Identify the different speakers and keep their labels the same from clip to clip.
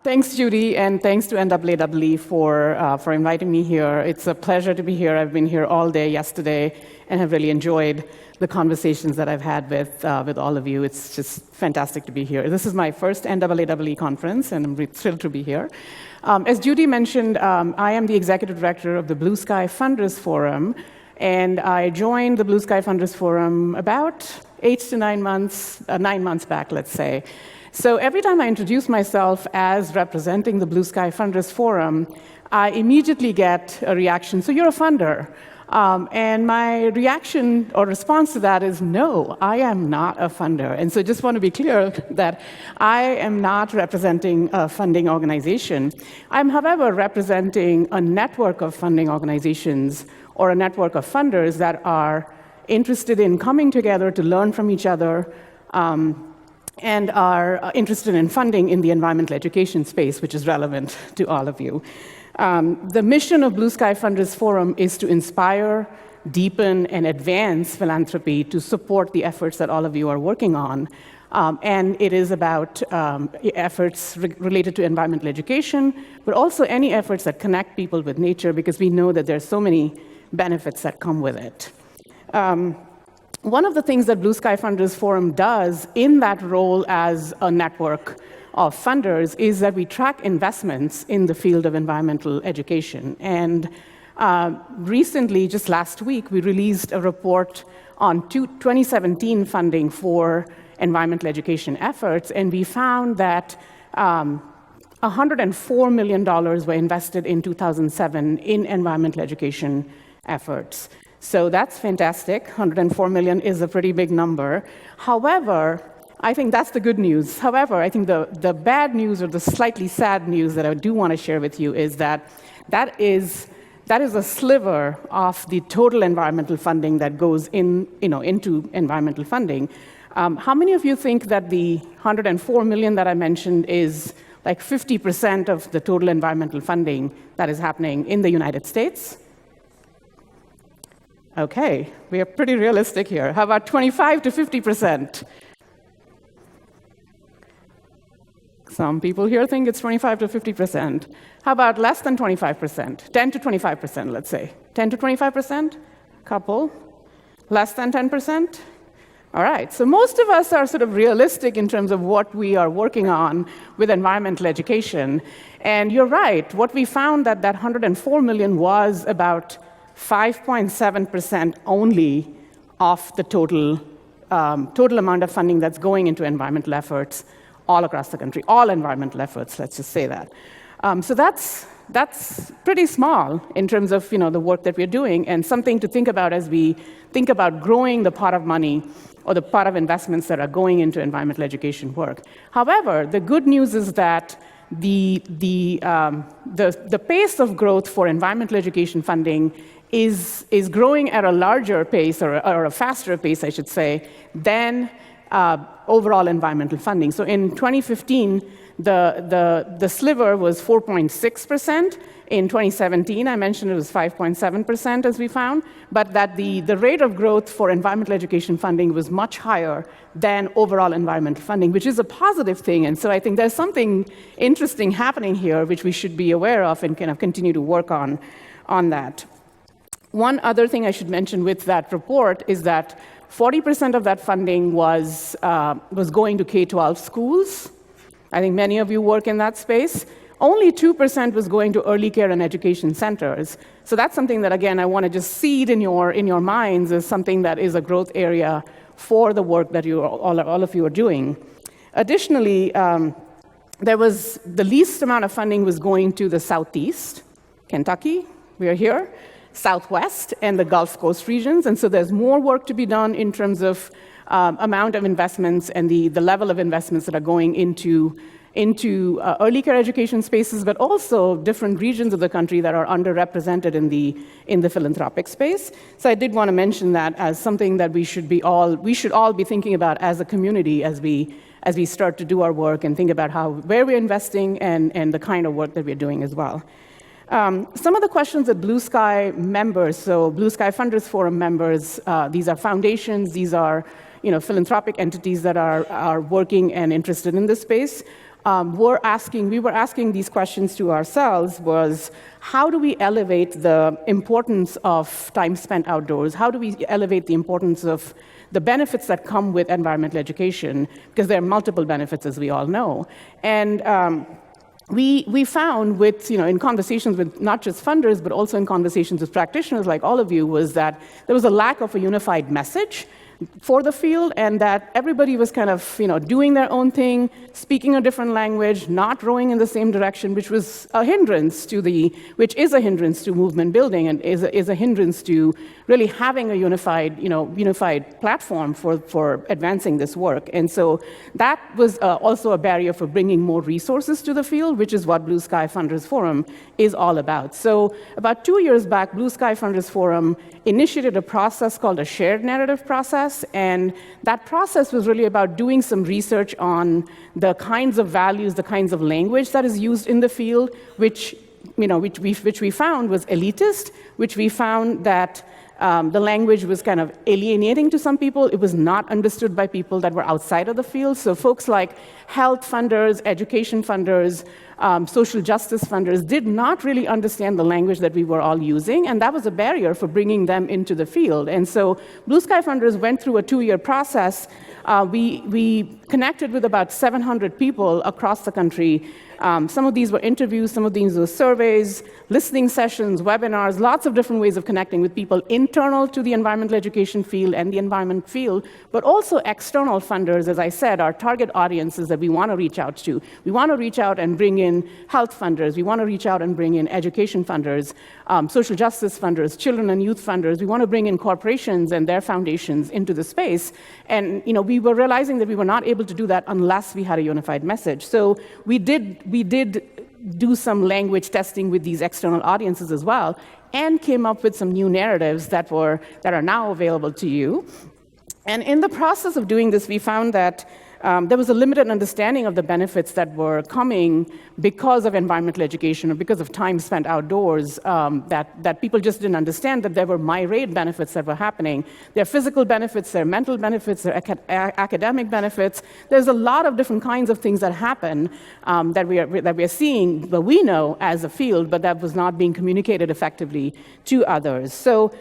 Speaker 1: Thanks, Judy, and thanks to NAAA for inviting me here. It's a pleasure to be here. I've been here all day yesterday and have really enjoyed the conversations that I've had with all of you. It's just fantastic to be here. This is my first NAAA conference, and I'm really thrilled to be here. As Judy mentioned, I am the executive director of the Blue Sky Funders Forum, and I joined the Blue Sky Funders Forum about 8 to 9 months, 9 months back, let's say. So every time I introduce myself as representing the Blue Sky Funders Forum, I immediately get a reaction, so you're a funder. And my reaction or response to that is, no, I am not a funder. And so I just want to be clear that I am not representing a funding organization. I'm, however, representing a network of funding organizations or a network of funders that are interested in coming together to learn from each other, and are interested in funding in the environmental education space, which is relevant to all of you. The mission of Blue Sky Funders Forum is to inspire, deepen, and advance philanthropy to support the efforts that all of you are working on. And it is about efforts related to environmental education, but also any efforts that connect people with nature, because we know that there's so many benefits that come with it. One of the things that Blue Sky Funders Forum does in that role as a network of funders is that we track investments in the field of environmental education. And recently, just last week, we released a report on 2017 funding for environmental education efforts, and we found that $104 million were invested in 2007 in environmental education efforts. So that's fantastic. 104 million is a pretty big number. However, I think that's the good news. However, I think the bad news or the slightly sad news that I do want to share with you is that that is a sliver of the total environmental funding that goes into environmental funding. How many of you think that the 104 million that I mentioned is like 50% of the total environmental funding that is happening in the United States? Okay, we are pretty realistic here. How about 25 to 50%? Some people here think it's 25 to 50%. How about less than 25%? 10 to 25%, let's say. 10 to 25%? Couple. Less than 10%? All right, so most of us are sort of realistic in terms of what we are working on with environmental education. And you're right, what we found that 104 million was about 5.7% only of the total amount of funding that's going into environmental efforts all across the country, all environmental efforts, let's just say that. So that's pretty small in terms of the work that we're doing, and something to think about as we think about growing the pot of money or the pot of investments that are going into environmental education work. However, the good news is that the pace of growth for environmental education funding is growing at a larger pace, or a faster pace, I should say, than overall environmental funding. So in 2015, the sliver was 4.6%. In 2017, I mentioned it was 5.7%, as we found, but that the rate of growth for environmental education funding was much higher than overall environmental funding, which is a positive thing. And so I think there's something interesting happening here, which we should be aware of and kind of continue to work on that. One other thing I should mention with that report is that 40% of that funding was going to K-12 schools. I think many of you work in that space. Only 2% was going to early care and education centers. So that's something that, again, I want to just seed in your minds as something that is a growth area for the work that all of you are doing. Additionally, there was the least amount of funding was going to the Southeast, Kentucky, we are here, Southwest, and the Gulf Coast regions. And so there's more work to be done in terms of amount of investments and the level of investments that are going into early care education spaces, but also different regions of the country that are underrepresented in the philanthropic space. So I did want to mention that as something that we should all be thinking about as a community as we start to do our work and think about where we're investing and the kind of work that we're doing as well. Some of the questions that Blue Sky members, so Blue Sky Funders Forum members, these are foundations, these are philanthropic entities that are working and interested in this space, we were asking these questions to ourselves was, how do we elevate the importance of time spent outdoors? How do we elevate the importance of the benefits that come with environmental education? Because there are multiple benefits, as we all know. And we found in conversations with not just funders, but also in conversations with practitioners like all of you, was that there was a lack of a unified message for the field, and that everybody was kind of doing their own thing, speaking a different language, not rowing in the same direction, which is a hindrance to movement building, and is a hindrance to really having a unified platform for advancing this work. And so that was also a barrier for bringing more resources to the field, which is what Blue Sky Funders Forum is all about. So about 2 years back, Blue Sky Funders Forum initiated a process called a shared narrative process. And that process was really about doing some research on the kinds of values, the kinds of language that is used in the field, which we found was elitist, which we found that the language was kind of alienating to some people. It was not understood by people that were outside of the field. So folks like health funders, education funders, social justice funders did not really understand the language that we were all using, and that was a barrier for bringing them into the field. And so Blue Sky Funders went through a 2-year process. We connected with about 700 people across the country. Some of these were interviews, some of these were surveys, listening sessions, webinars, lots of different ways of connecting with people internal to the environmental education field and the environment field, but also external funders, as I said, our target audiences that we want to reach out to. We want to reach out and bring in health funders. We want to reach out and bring in education funders, social justice funders, children and youth funders. We want to bring in corporations and their foundations into the space. And we were realizing that we were not able to do that unless we had a unified message. So we did do some language testing with these external audiences as well, and came up with some new narratives that are now available to you. And in the process of doing this, we found that there was a limited understanding of the benefits that were coming because of environmental education or because of time spent outdoors, that people just didn't understand that there were myriad benefits that were happening. There are physical benefits, there are mental benefits, there are academic benefits. There's a lot of different kinds of things that happen that we are seeing, that we know as a field, but that was not being communicated effectively to others. So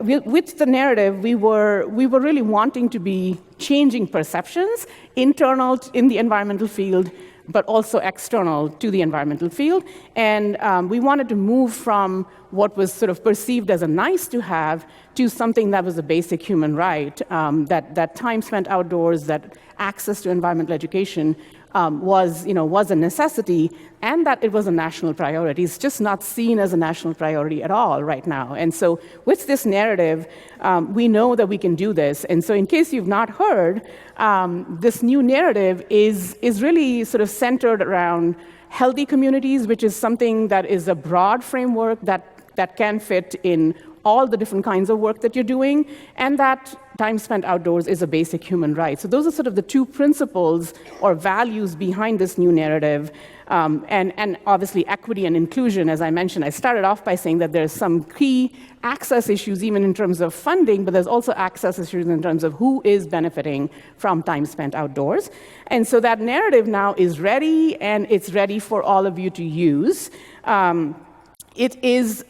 Speaker 1: with the narrative, we were really wanting to be changing perceptions, internal in the environmental field, but also external to the environmental field. And we wanted to move from what was sort of perceived as a nice to have to something that was a basic human right, that time spent outdoors, that access to environmental education was a necessity, and that it was a national priority. It's just not seen as a national priority at all right now. And so with this narrative, we know that we can do this. And so in case you've not heard, this new narrative is really sort of centered around healthy communities, which is something that is a broad framework that can fit in all the different kinds of work that you're doing, and that time spent outdoors is a basic human right. So those are sort of the two principles or values behind this new narrative. And obviously equity and inclusion, as I mentioned. I started off by saying that there's some key access issues even in terms of funding, but there's also access issues in terms of who is benefiting from time spent outdoors. And so that narrative now is ready, and it's ready for all of you to use. It is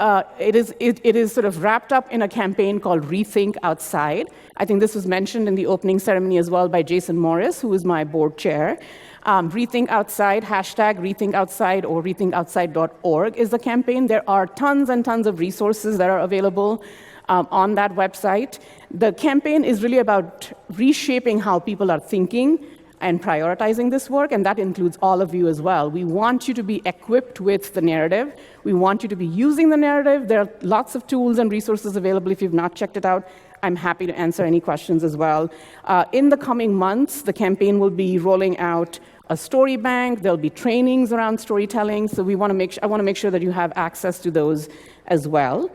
Speaker 1: sort of wrapped up in a campaign called Rethink Outside. I think this was mentioned in the opening ceremony as well by Jason Morris, who is my board chair. Rethink Outside, hashtag Rethink Outside or rethinkoutside.org is the campaign. There are tons and tons of resources that are available on that website. The campaign is really about reshaping how people are thinking and prioritizing this work, and that includes all of you as well. We want you to be equipped with the narrative. We want you to be using the narrative. There are lots of tools and resources available. If you've not checked it out, I'm happy to answer any questions as well. In the coming months, the campaign will be rolling out a story bank. There'll be trainings around storytelling, so I want to make sure that you have access to those as well.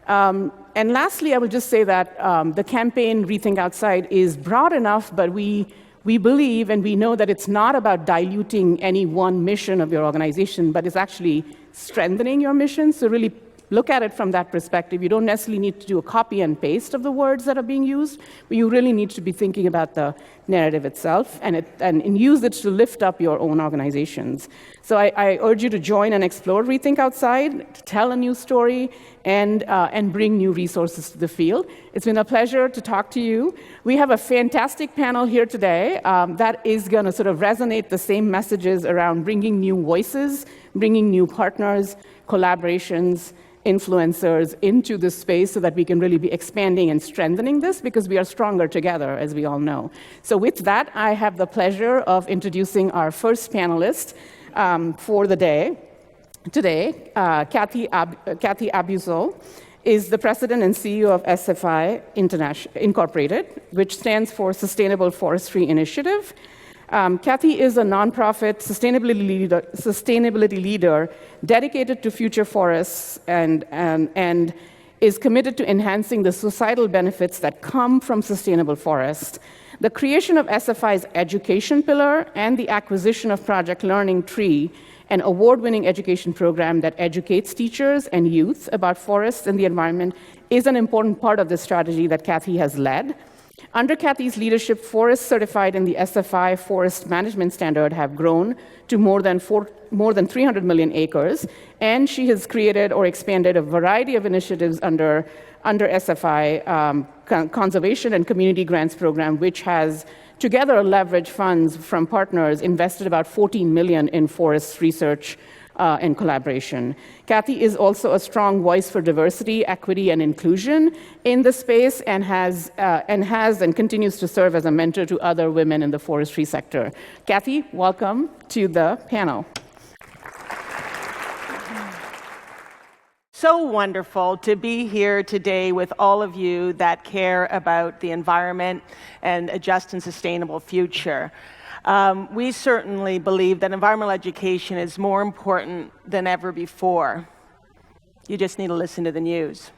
Speaker 1: And lastly, I will just say that the campaign Rethink Outside is broad enough, but we believe and we know that it's not about diluting any one mission of your organization, but it's actually strengthening your mission. So really look at it from that perspective. You don't necessarily need to do a copy and paste of the words that are being used, but you really need to be thinking about the narrative itself and use it to lift up your own organizations. So I urge you to join and explore Rethink Outside, to tell a new story, and bring new resources to the field. It's been a pleasure to talk to you. We have a fantastic panel here today that is going to sort of resonate the same messages around bringing new voices, bringing new partners, collaborations, influencers into this space so that we can really be expanding and strengthening this, because we are stronger together, as we all know. So with that, I have the pleasure of introducing our first panelist for the day. Today, Kathy Abusow is the president and CEO of SFI International Incorporated, which stands for Sustainable Forestry Initiative. Kathy is a nonprofit sustainability leader dedicated to future forests and is committed to enhancing the societal benefits that come from sustainable forests. The creation of SFI's education pillar and the acquisition of Project Learning Tree, an award-winning education program that educates teachers and youth about forests and the environment, is an important part of the strategy that Kathy has led. Under Kathy's leadership, forests certified in the SFI Forest Management Standard have grown to more than 300 million acres, and she has created or expanded a variety of initiatives under SFI Conservation and Community Grants Program, which has together leveraged funds from partners, invested about $14 million in forest research and collaboration. Kathy is also a strong voice for diversity, equity, and inclusion in the space, and has and continues to serve as a mentor to other women in the forestry sector. Kathy, welcome to the panel.
Speaker 2: So wonderful to be here today with all of you that care about the environment and a just and sustainable future. We certainly believe that environmental education is more important than ever before. You just need to listen to the news.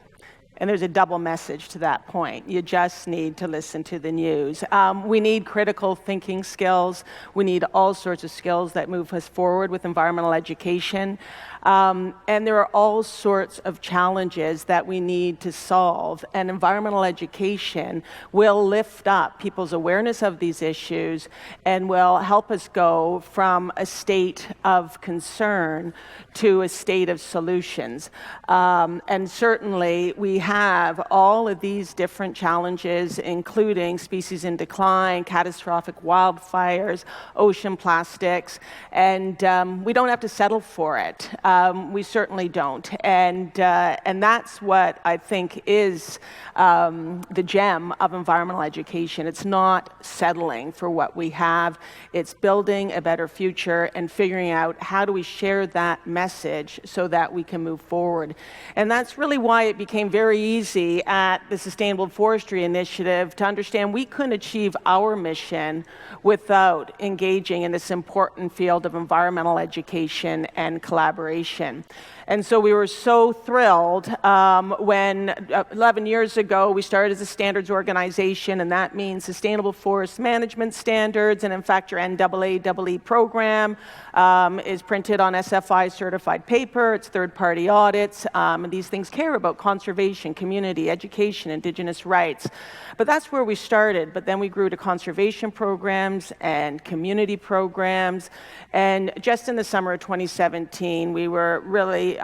Speaker 2: And there's a double message to that point. You just need to listen to the news. We need critical thinking skills. We need all sorts of skills that move us forward with environmental education. And there are all sorts of challenges that we need to solve. And environmental education will lift up people's awareness of these issues and will help us go from a state of concern to a state of solutions. And certainly we have all of these different challenges, including species in decline, catastrophic wildfires, ocean plastics, and we don't have to settle for it. We certainly don't. And that's what I think is the gem of environmental education. It's not settling for what we have. It's building a better future and figuring out how do we share that message so that we can move forward. And that's really why it became very easy at the Sustainable Forestry Initiative to understand we couldn't achieve our mission without engaging in this important field of environmental education and collaboration. And so we were so thrilled when 11 years ago we started as a standards organization, and that means Sustainable Forest Management Standards, and in fact your NAAE program is printed on SFI certified paper, it's third-party audits, and these things care about conservation, community, education, indigenous rights. But that's where we started, but then we grew to conservation programs and community programs, and just in the summer of 2017 we were really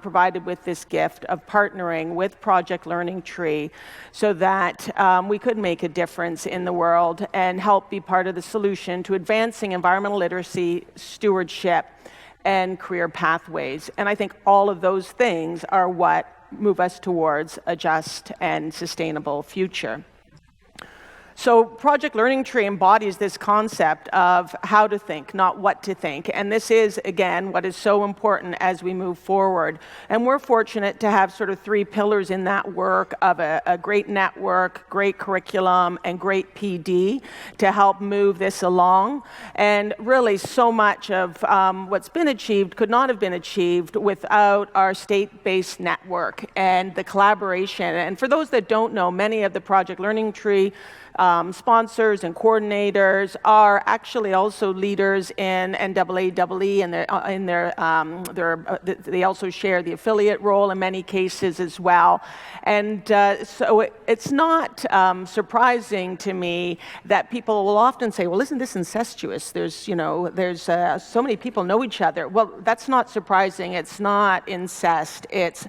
Speaker 2: provided with this gift of partnering with Project Learning Tree so that we could make a difference in the world and help be part of the solution to advancing environmental literacy, stewardship, and career pathways. And I think all of those things are what move us towards a just and sustainable future. So Project Learning Tree embodies this concept of how to think, not what to think. And this is, again, what is so important as we move forward. And we're fortunate to have sort of three pillars in that work of a great network, great curriculum, and great PD to help move this along. And really so much of what's been achieved could not have been achieved without our state-based network and the collaboration. And for those that don't know, many of the Project Learning Tree sponsors and coordinators are actually also leaders in NAAE, and they also share the affiliate role in many cases as well. And so it's not surprising to me that people will often say, well, isn't this incestuous? There's so many people know each other. Well, that's not surprising. It's not incest. It's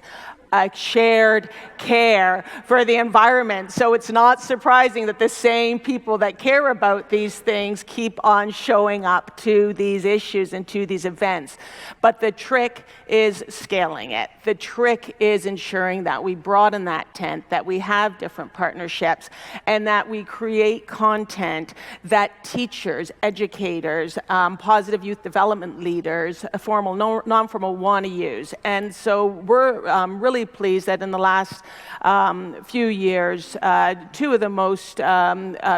Speaker 2: a shared care for the environment. So it's not surprising that the same people that care about these things keep on showing up to these issues and to these events. But the trick is scaling it. The trick is ensuring that we broaden that tent, that we have different partnerships, and that we create content that teachers, educators, positive youth development leaders, formal, non-formal want to use. And so we're really pleased that in the last few years, two of the most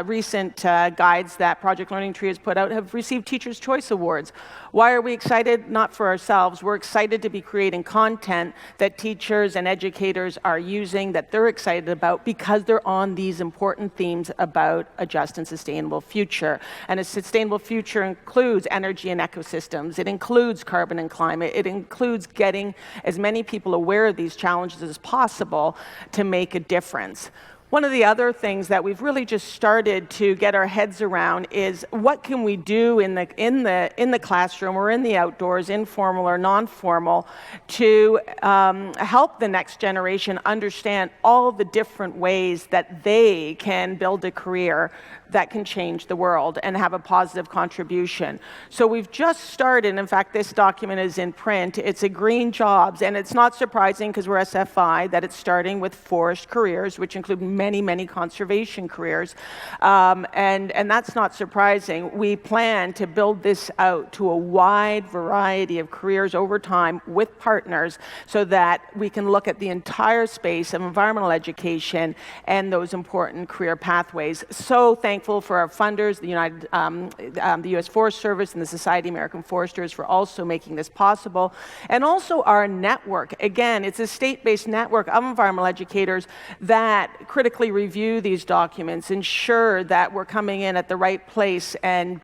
Speaker 2: recent guides that Project Learning Tree has put out have received Teachers' Choice Awards. Why are we excited? Not for ourselves. We're excited to be creating content that teachers and educators are using, that they're excited about, because they're on these important themes about a just and sustainable future. And a sustainable future includes energy and ecosystems. It includes carbon and climate. It includes getting as many people aware of these challenges as possible to make a difference. One of the other things that we've really just started to get our heads around is what can we do in the classroom or in the outdoors, informal or non-formal, to help the next generation understand all the different ways that they can build a career that can change the world and have a positive contribution. So we've just started, in fact, this document is in print, it's a Green Jobs, and it's not surprising because we're SFI that it's starting with forest careers, which include many, many conservation careers, and that's not surprising. We plan to build this out to a wide variety of careers over time with partners so that we can look at the entire space of environmental education and those important career pathways. So thankful for our funders, the U.S. Forest Service and the Society of American Foresters for also making this possible, and also our network. Again, it's a state-based network of environmental educators that critically review these documents, ensure that we're coming in at the right place and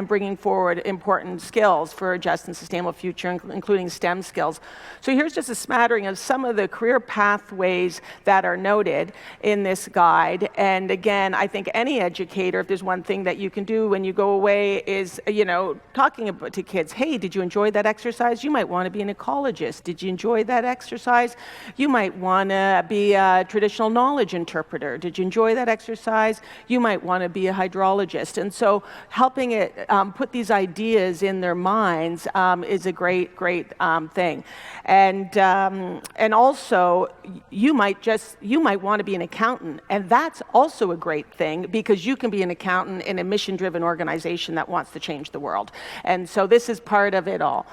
Speaker 2: bringing forward important skills for a just and sustainable future, including STEM skills. So here's just a smattering of some of the career pathways that are noted in this guide. And again, I think any educator, if there's one thing that you can do when you go away is, talking about to kids, hey, did you enjoy that exercise? You might want to be an ecologist. Did you enjoy that exercise? You might want to be a traditional knowledge interpreter. Did you enjoy that exercise? You might want to be a hydrologist. And so helping it put these ideas in their minds is a great thing. And also, you might want to be an accountant, and that's also a great thing, because you can be an accountant in a mission-driven organization that wants to change the world. And so this is part of it all.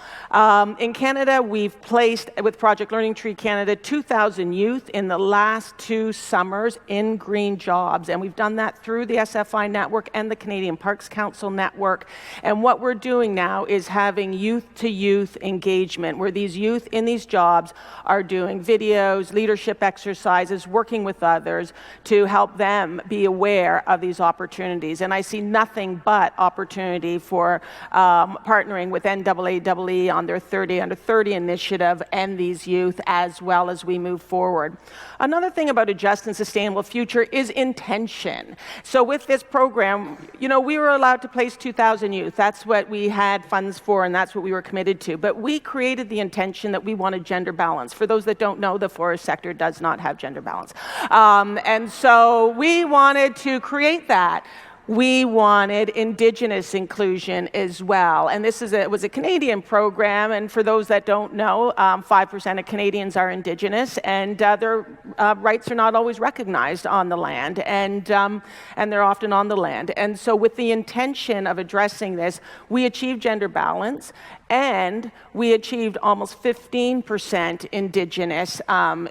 Speaker 2: In Canada, we've placed, with Project Learning Tree Canada, 2,000 youth in the last 2 summers in green jobs. And we've done that through the SFI network and the Canadian Parks Council network. And what we're doing now is having youth-to-youth engagement, where these youth in these jobs are doing videos, leadership exercises, working with others to help them be aware of these opportunities. And I see nothing but opportunity for partnering with NAAE on their 30 Under 30 initiative and these youth as well as we move forward. Another thing about a just and sustainable future is intention. So with this program, we were allowed to place 2,000 youth. That's what we had funds for, and that's what we were committed to. But we created the intention that we wanted gender balance. For those that don't know, the forest sector does not have gender balance. And so we wanted to create that. We wanted Indigenous inclusion as well. And this was a Canadian program, and for those that don't know, 5% of Canadians are Indigenous, and their rights are not always recognized on the land, and they're often on the land. And so with the intention of addressing this, we achieved gender balance, and we achieved almost 15% Indigenous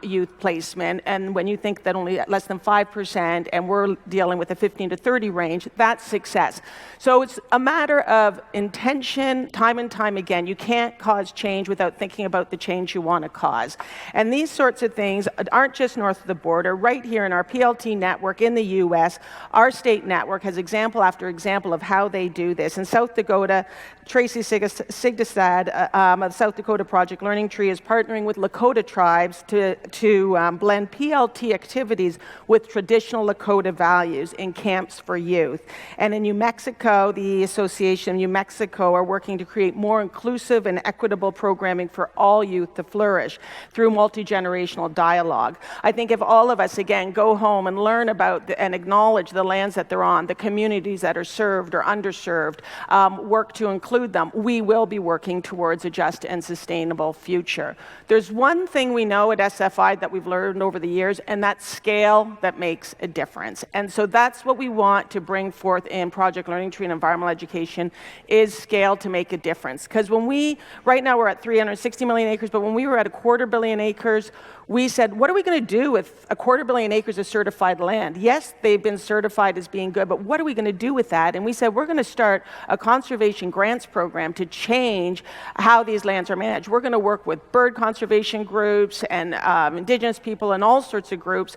Speaker 2: youth placement. And when you think that only less than 5%, and we're dealing with a 15 to 30 range, great. That's success. So it's a matter of intention, time and time again. You can't cause change without thinking about the change you want to cause. And these sorts of things aren't just north of the border. Right here in our PLT network in the US, our state network has example after example of how they do this. In South Dakota, Tracy Sigdestad of South Dakota Project Learning Tree is partnering with Lakota tribes to blend PLT activities with traditional Lakota values in camps for youth. And in New Mexico, the Association of New Mexico are working to create more inclusive and equitable programming for all youth to flourish through multi-generational dialogue. I think if all of us, again, go home and learn about and acknowledge the lands that they're on, the communities that are served or underserved, work to include them, we will be working towards a just and sustainable future. There's one thing we know at SFI that we've learned over the years, and that's scale that makes a difference. And so that's what we want to bring forth in Project Learning Tree and environmental education, is scale to make a difference. Because right now we're at 360 million acres, but when we were at 250 million acres, we said, what are we going to do with 250 million acres of certified land? Yes, they've been certified as being good, but what are we going to do with that? And we said, we're going to start a conservation grants program to change how these lands are managed. We're going to work with bird conservation groups and indigenous people and all sorts of groups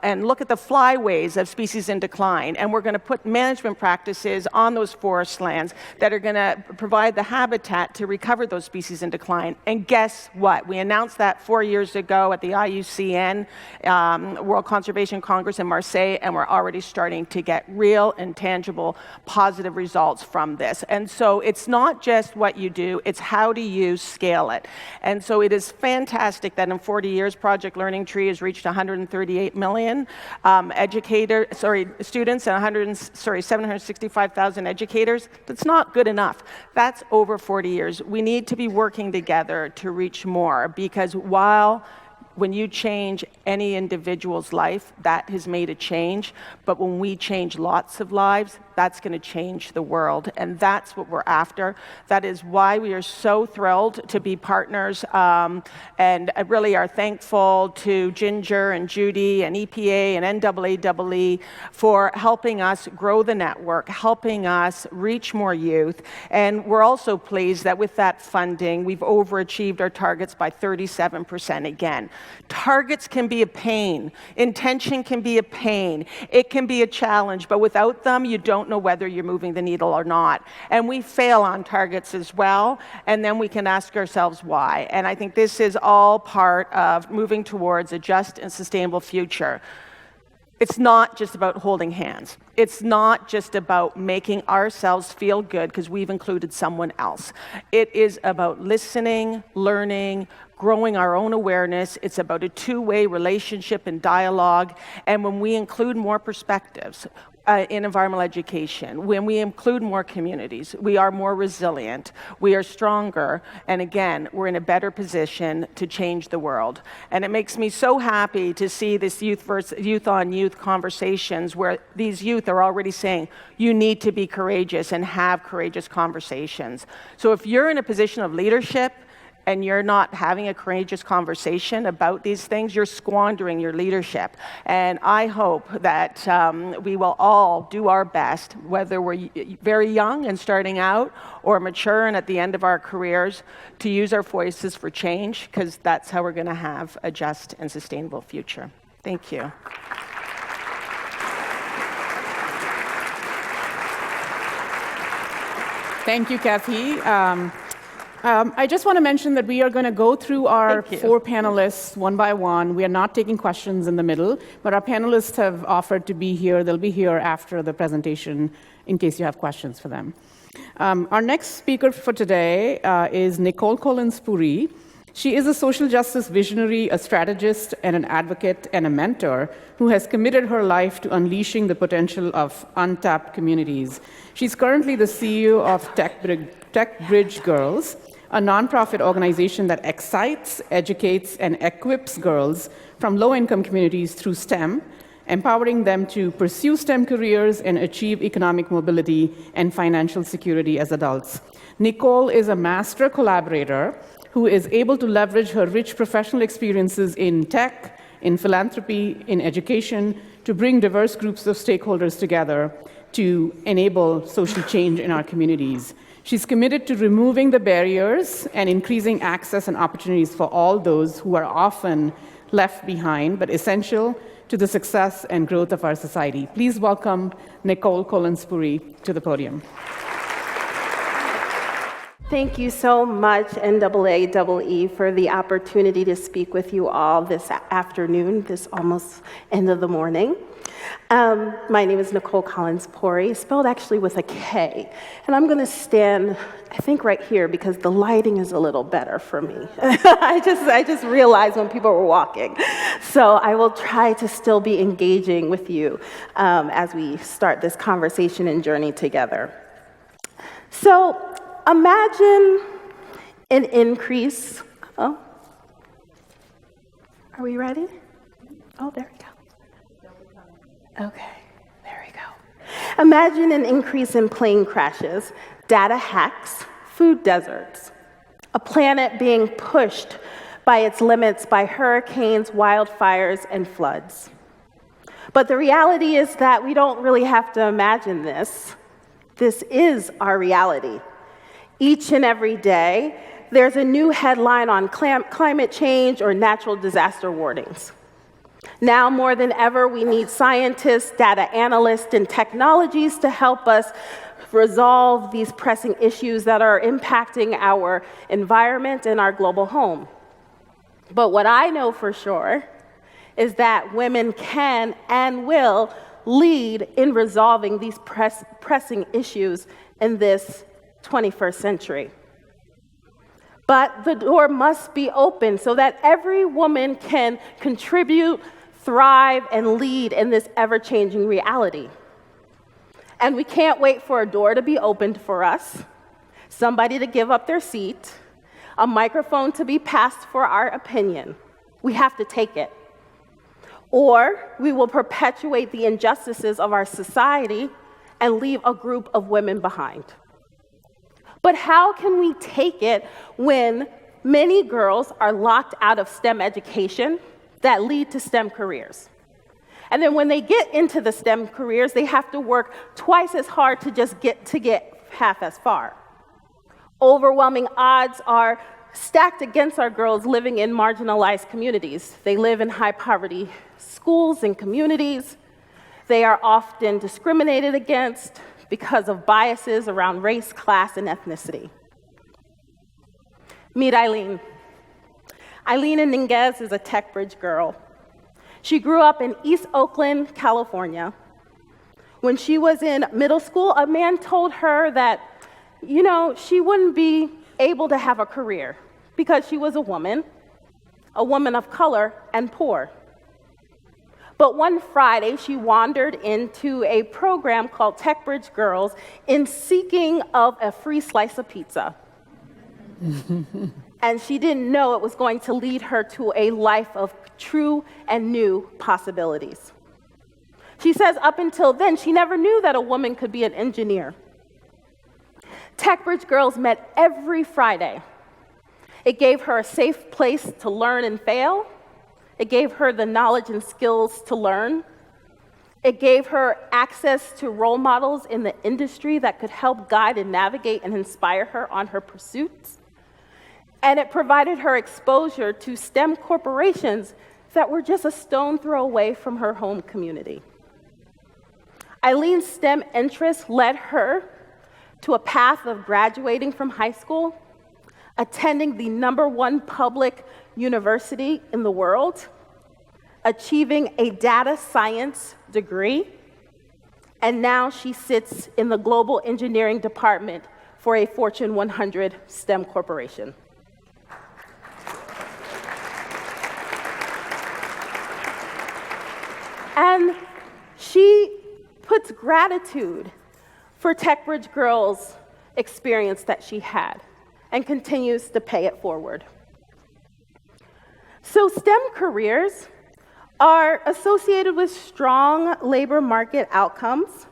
Speaker 2: and look at the flyways of species in decline. And we're going to put management practices on those forest lands that are going to provide the habitat to recover those species in decline. And guess what? We announced that 4 years ago at the IUCN World Conservation Congress in Marseille, and we're already starting to get real and tangible positive results from this. And so it's not just what you do, it's how do you scale it. And so it is fantastic that in 40 years, Project Learning Tree has reached 138 million students and 765,000 educators. That's not good enough. That's over 40 years. We need to be working together to reach more, because when you change any individual's life, that has made a change. But when we change lots of lives, that's going to change the world. And that's what we're after. That is why we are so thrilled to be partners and really are thankful to Ginger and Judy and EPA and NAAEE for helping us grow the network, helping us reach more youth. And we're also pleased that with that funding, we've overachieved our targets by 37% again. Targets can be a pain. Intention can be a pain. It can be a challenge, but without them, you don't know whether you're moving the needle or not. And we fail on targets as well, and then we can ask ourselves why. And I think this is all part of moving towards a just and sustainable future. It's not just about holding hands. It's not just about making ourselves feel good because we've included someone else. It is about listening, learning, growing our own awareness. It's about a two-way relationship and dialogue. And when we include more perspectives in environmental education, when we include more communities, we are more resilient, we are stronger, and again, we're in a better position to change the world. And it makes me so happy to see this youth on youth conversations where these youth are already saying, you need to be courageous and have courageous conversations. So if you're in a position of leadership, and you're not having a courageous conversation about these things, you're squandering your leadership. And I hope that we will all do our best, whether we're very young and starting out or mature and at the end of our careers, to use our voices for change, because that's how we're going to have a just and sustainable future. Thank you.
Speaker 1: Thank you, Kathy. I just want to mention that we are going to go through our 4 panelists one by one. We are not taking questions in the middle, but our panelists have offered to be here. They'll be here after the presentation in case you have questions for them. Our next speaker for today is Nicole Collins-Puri. She is a social justice visionary, a strategist, and an advocate and a mentor who has committed her life to unleashing the potential of untapped communities. She's currently the CEO of Techbridge Girls, a nonprofit organization that excites, educates, and equips girls from low-income communities through STEM, empowering them to pursue STEM careers and achieve economic mobility and financial security as adults. Nicole is a master collaborator who is able to leverage her rich professional experiences in tech, in philanthropy, in education, to bring diverse groups of stakeholders together. to enable social change in our communities. She's committed to removing the barriers and increasing access and opportunities for all those who are often left behind, but essential to the success and growth of our society. Please welcome Nicole Collins-Puri to the podium.
Speaker 3: Thank you so much, NAAEE, for the opportunity to speak with you all this afternoon, this almost end of the morning. My name is Nicole Collins-Puri, spelled actually with a K. And I'm going to stand, I think, right here because the lighting is a little better for me. I just realized when people were walking. So I will try to still be engaging with you as we start this conversation and journey together. So imagine an increase. Oh, are we ready? Oh, there we go. Okay, there we go. Imagine an increase in plane crashes, data hacks, food deserts, a planet being pushed by its limits by hurricanes, wildfires, and floods. But the reality is that we don't really have to imagine this. This is our reality. Each and every day, there's a new headline on climate change or natural disaster warnings. Now more than ever, we need scientists, data analysts, and technologies to help us resolve these pressing issues that are impacting our environment and our global home. But what I know for sure is that women can and will lead in resolving these pressing issues in this 21st century. But the door must be open so that every woman can contribute, thrive, and lead in this ever-changing reality. And we can't wait for a door to be opened for us, somebody to give up their seat, a microphone to be passed for our opinion. We have to take it. Or we will perpetuate the injustices of our society and leave a group of women behind. But how can we take it when many girls are locked out of STEM education that lead to STEM careers? And then when they get into the STEM careers, they have to work twice as hard to just get half as far. Overwhelming odds are stacked against our girls living in marginalized communities. They live in high poverty schools and communities. They are often discriminated against because of biases around race, class, and ethnicity. Meet Eileen. Eileen Iniguez is a Techbridge girl. She grew up in East Oakland, California. When she was in middle school, a man told her that, she wouldn't be able to have a career because she was a woman of color, and poor. But one Friday, she wandered into a program called Techbridge Girls in seeking of a free slice of pizza. And she didn't know it was going to lead her to a life of true and new possibilities. She says up until then, she never knew that a woman could be an engineer. Techbridge Girls met every Friday. It gave her a safe place to learn and fail. It gave her the knowledge and skills to learn. It gave her access to role models in the industry that could help guide and navigate and inspire her on her pursuits. And it provided her exposure to STEM corporations that were just a stone throw away from her home community. Eileen's STEM interests led her to a path of graduating from high school, attending the #1 public university in the world, achieving a data science degree, and now she sits in the global engineering department for a Fortune 100 STEM corporation. And she puts gratitude for Techbridge Girls' experience that she had and continues to pay it forward. So STEM careers are associated with strong labor market outcomes,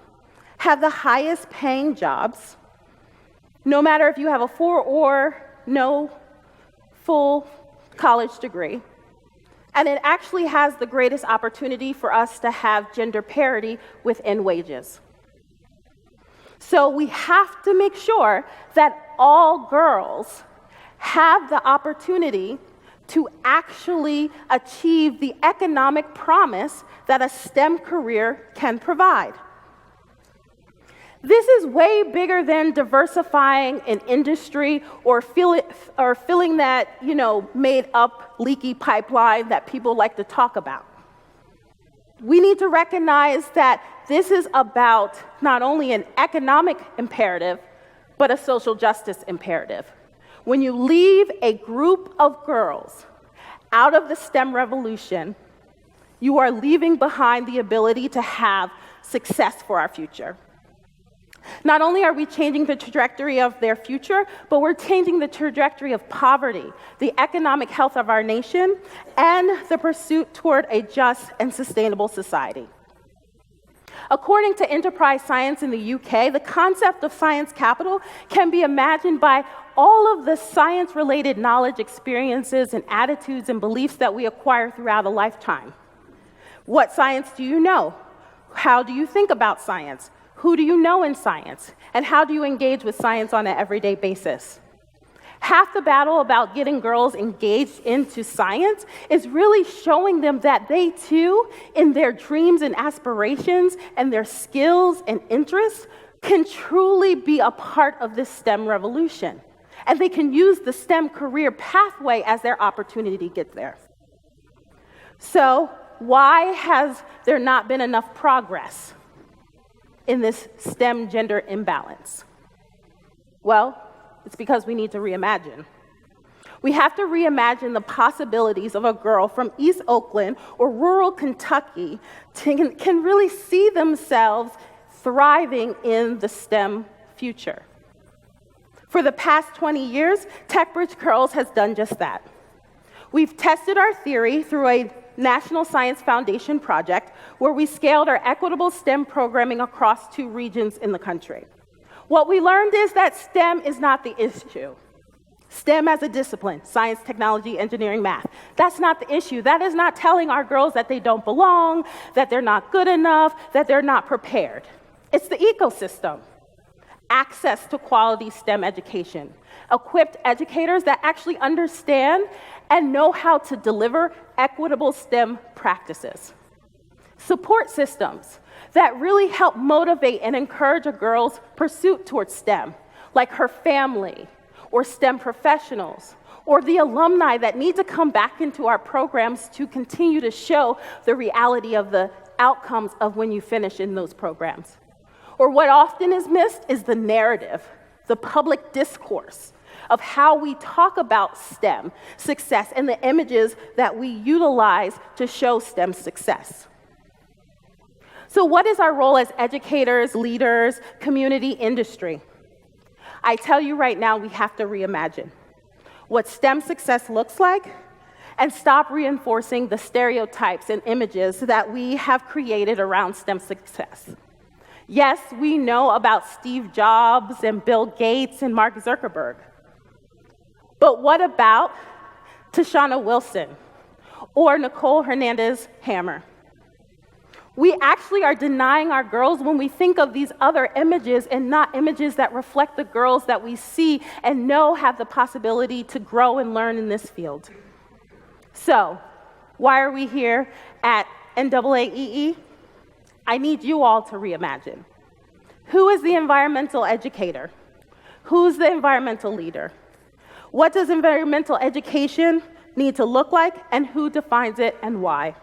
Speaker 3: have the highest paying jobs, no matter if you have a 4 or no full college degree. And it actually has the greatest opportunity for us to have gender parity within wages. So we have to make sure that all girls have the opportunity to actually achieve the economic promise that a STEM career can provide. This is way bigger than diversifying an industry or filling that, made up leaky pipeline that people like to talk about. We need to recognize that this is about not only an economic imperative, but a social justice imperative. When you leave a group of girls out of the STEM revolution, you are leaving behind the ability to have success for our future. Not only are we changing the trajectory of their future, but we're changing the trajectory of poverty, the economic health of our nation, and the pursuit toward a just and sustainable society. According to Enterprise Science in the UK, the concept of science capital can be imagined by all of the science-related knowledge, experiences, and attitudes and beliefs that we acquire throughout a lifetime. What science do you know? How do you think about science? Who do you know in science? And how do you engage with science on an everyday basis? Half the battle about getting girls engaged into science is really showing them that they too, in their dreams and aspirations and their skills and interests, can truly be a part of this STEM revolution. And they can use the STEM career pathway as their opportunity to get there. So why has there not been enough progress in this STEM gender imbalance? Well, it's because we need to reimagine. We have to reimagine the possibilities of a girl from East Oakland or rural Kentucky can really see themselves thriving in the STEM future. For the past 20 years, Techbridge Girls has done just that. We've tested our theory through a National Science Foundation project where we scaled our equitable STEM programming across 2 regions in the country. What we learned is that STEM is not the issue. STEM as a discipline, science, technology, engineering, math, that's not the issue. That is not telling our girls that they don't belong, that they're not good enough, that they're not prepared. It's the ecosystem. Access to quality STEM education, equipped educators that actually understand and know how to deliver equitable STEM practices. Support systems that really help motivate and encourage a girl's pursuit towards STEM, like her family, or STEM professionals, or the alumni that need to come back into our programs to continue to show the reality of the outcomes of when you finish in those programs. Or what often is missed is the narrative, the public discourse of how we talk about STEM success and the images that we utilize to show STEM success. So what is our role as educators, leaders, community, industry? I tell you right now, we have to reimagine what STEM success looks like and stop reinforcing the stereotypes and images that we have created around STEM success. Yes, we know about Steve Jobs and Bill Gates and Mark Zuckerberg. But what about Tashana Wilson or Nicole Hernandez-Hammer? We actually are denying our girls when we think of these other images and not images that reflect the girls that we see and know have the possibility to grow and learn in this field. So, why are we here at NAAEE? I need you all to reimagine. Who is the environmental educator? Who's the environmental leader? What does environmental education need to look like, and who defines it and why?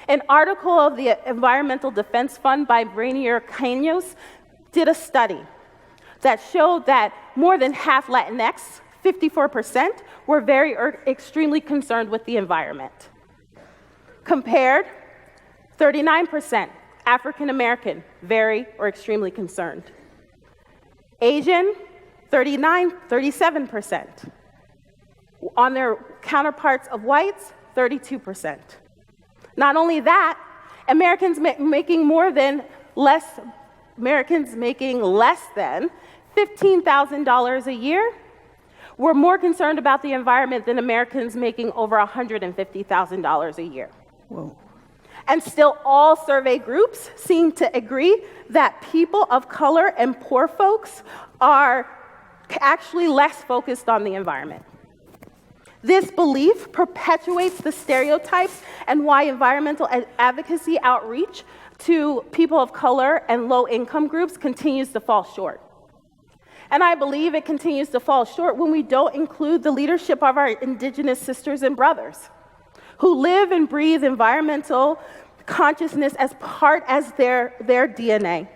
Speaker 3: An article of the Environmental Defense Fund by Rainier Caños did a study that showed that more than half Latinx, 54%, were very extremely concerned with the environment. Compared, 39% African American, very or extremely concerned. Asian, 37%. On their counterparts of whites, 32%. Not only that, Americans making less than $15,000 a year were more concerned about the environment than Americans making over $150,000 a year.
Speaker 1: Whoa.
Speaker 3: And still all survey groups seem to agree that people of color and poor folks are actually less focused on the environment. This belief perpetuates the stereotypes and why environmental advocacy outreach to people of color and low-income groups continues to fall short. And I believe it continues to fall short when we don't include the leadership of our indigenous sisters and brothers who live and breathe environmental consciousness as part of their DNA.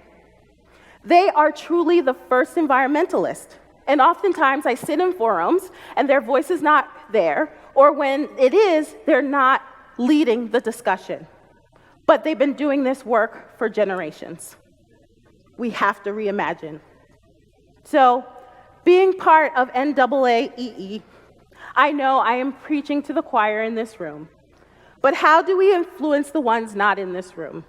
Speaker 3: They are truly the first environmentalists. And oftentimes I sit in forums and their voice is not there, or when it is, they're not leading the discussion. But they've been doing this work for generations. We have to reimagine. So, being part of NAAEE, I know I am preaching to the choir in this room, but how do we influence the ones not in this room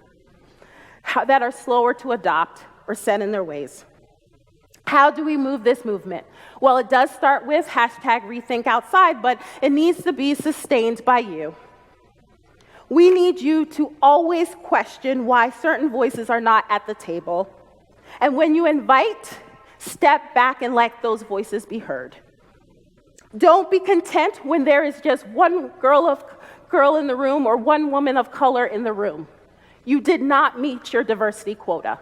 Speaker 3: that are slower to adopt or set in their ways? How do we move this movement? Well, it does start with #RethinkOutside, but it needs to be sustained by you. We need you to always question why certain voices are not at the table. And when you invite, step back and let those voices be heard. Don't be content when there is just one girl in the room or one woman of color in the room. You did not meet your diversity quota.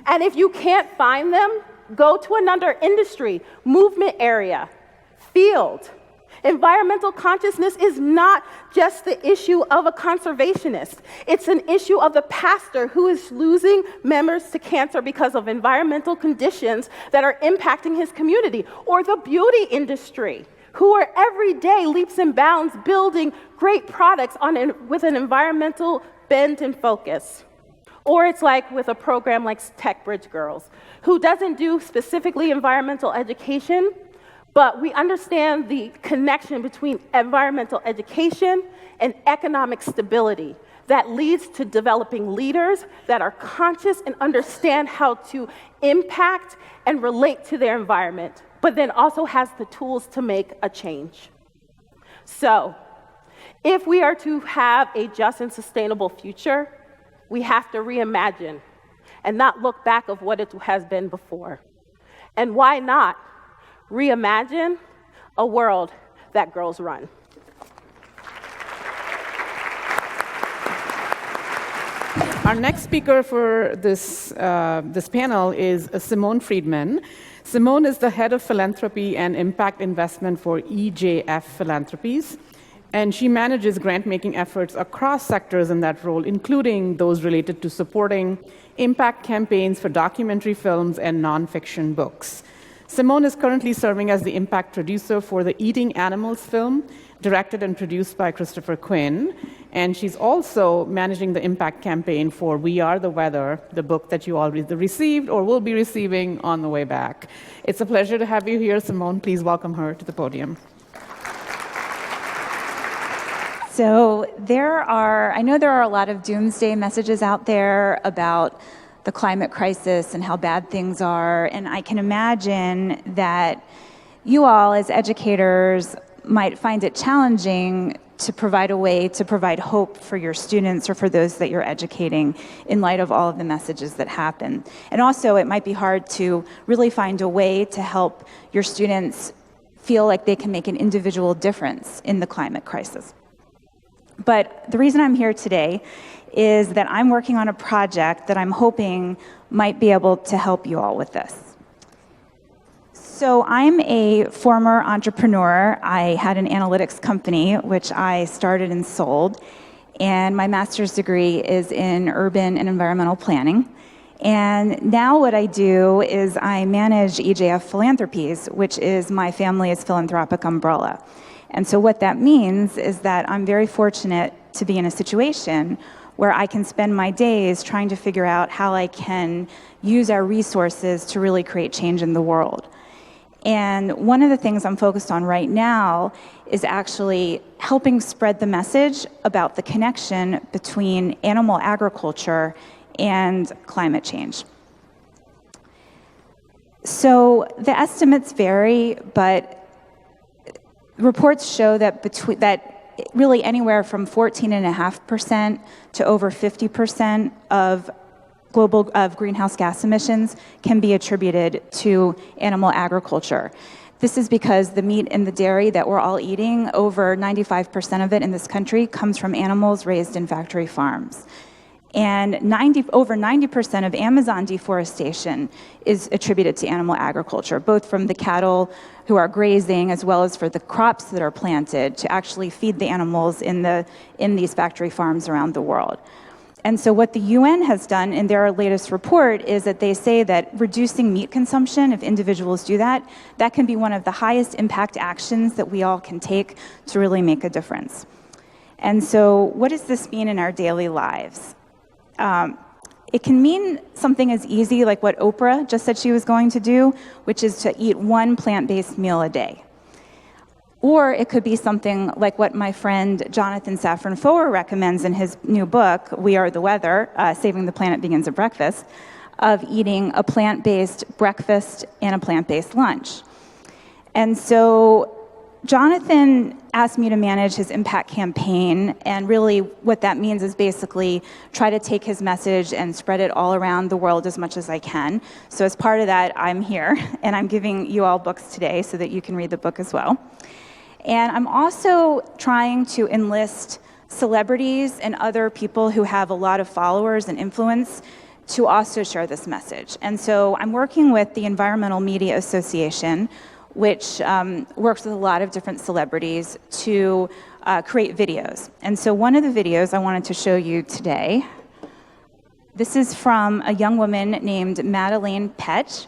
Speaker 3: And if you can't find them, go to another industry, movement area, field. Environmental consciousness is not just the issue of a conservationist. It's an issue of the pastor who is losing members to cancer because of environmental conditions that are impacting his community, or the beauty industry, who are every day leaps and bounds building great products with an environmental bent and focus. Or it's like with a program like Techbridge Girls, who doesn't do specifically environmental education, but we understand the connection between environmental education and economic stability that leads to developing leaders that are conscious and understand how to impact and relate to their environment, but then also has the tools to make a change. So, if we are to have a just and sustainable future, we have to reimagine and not look back of what it has been before. And why not reimagine a world that girls run?
Speaker 1: Our next speaker for this panel is Simone Freedman. Simone is the head of philanthropy and impact investment for EJF Philanthropies. And she manages grant-making efforts across sectors in that role, including those related to supporting impact campaigns for documentary films and nonfiction books. Simone is currently serving as the impact producer for the Eating Animals film, directed and produced by Christopher Quinn. And she's also managing the impact campaign for We Are the Weather, the book that you already received or will be receiving on the way back. It's a pleasure to have you here, Simone. Please welcome her to the podium.
Speaker 4: So I know there are a lot of doomsday messages out there about the climate crisis and how bad things are, and I can imagine that you all as educators might find it challenging to provide a way to provide hope for your students or for those that you're educating in light of all of the messages that happen. And also it might be hard to really find a way to help your students feel like they can make an individual difference in the climate crisis. But the reason I'm here today is that I'm working on a project that I'm hoping might be able to help you all with this. So I'm a former entrepreneur. I had an analytics company, which I started and sold, and my master's degree is in urban and environmental planning. And now what I do is I manage EJF Philanthropies, which is my family's philanthropic umbrella. And so what that means is that I'm very fortunate to be in a situation where I can spend my days trying to figure out how I can use our resources to really create change in the world. And one of the things I'm focused on right now is actually helping spread the message about the connection between animal agriculture and climate change. So the estimates vary, but reports show that really anywhere from 14.5% to over 50% of greenhouse gas emissions can be attributed to animal agriculture. This is because the meat and the dairy that we're all eating, over 95% of it in this country comes from animals raised in factory farms. And over 90% of Amazon deforestation is attributed to animal agriculture, both from the cattle who are grazing as well as for the crops that are planted to actually feed the animals in these factory farms around the world. And so what the UN has done in their latest report is that they say that reducing meat consumption, if individuals do that, that can be one of the highest impact actions that we all can take to really make a difference. And so what does this mean in our daily lives? It can mean something as easy like what Oprah just said she was going to do, which is to eat one plant-based meal a day. Or it could be something like what my friend Jonathan Safran Foer recommends in his new book, We Are the Weather, Saving the Planet Begins at Breakfast, of eating a plant-based breakfast and a plant-based lunch. And so Jonathan asked me to manage his impact campaign, and really what that means is basically try to take his message and spread it all around the world as much as I can. So as part of that, I'm here, and I'm giving you all books today so that you can read the book as well. And I'm also trying to enlist celebrities and other people who have a lot of followers and influence to also share this message. And so I'm working with the Environmental Media Association, which works with a lot of different celebrities to create videos. And so one of the videos I wanted to show you today, this is from a young woman named Madeleine Petch.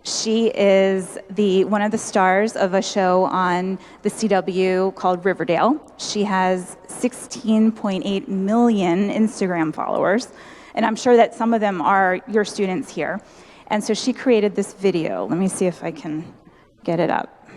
Speaker 4: She is one of the stars of a show on the CW called Riverdale. She has 16.8 million Instagram followers, and I'm sure that some of them are your students here. And so she created this video. Let me see if I can get it up.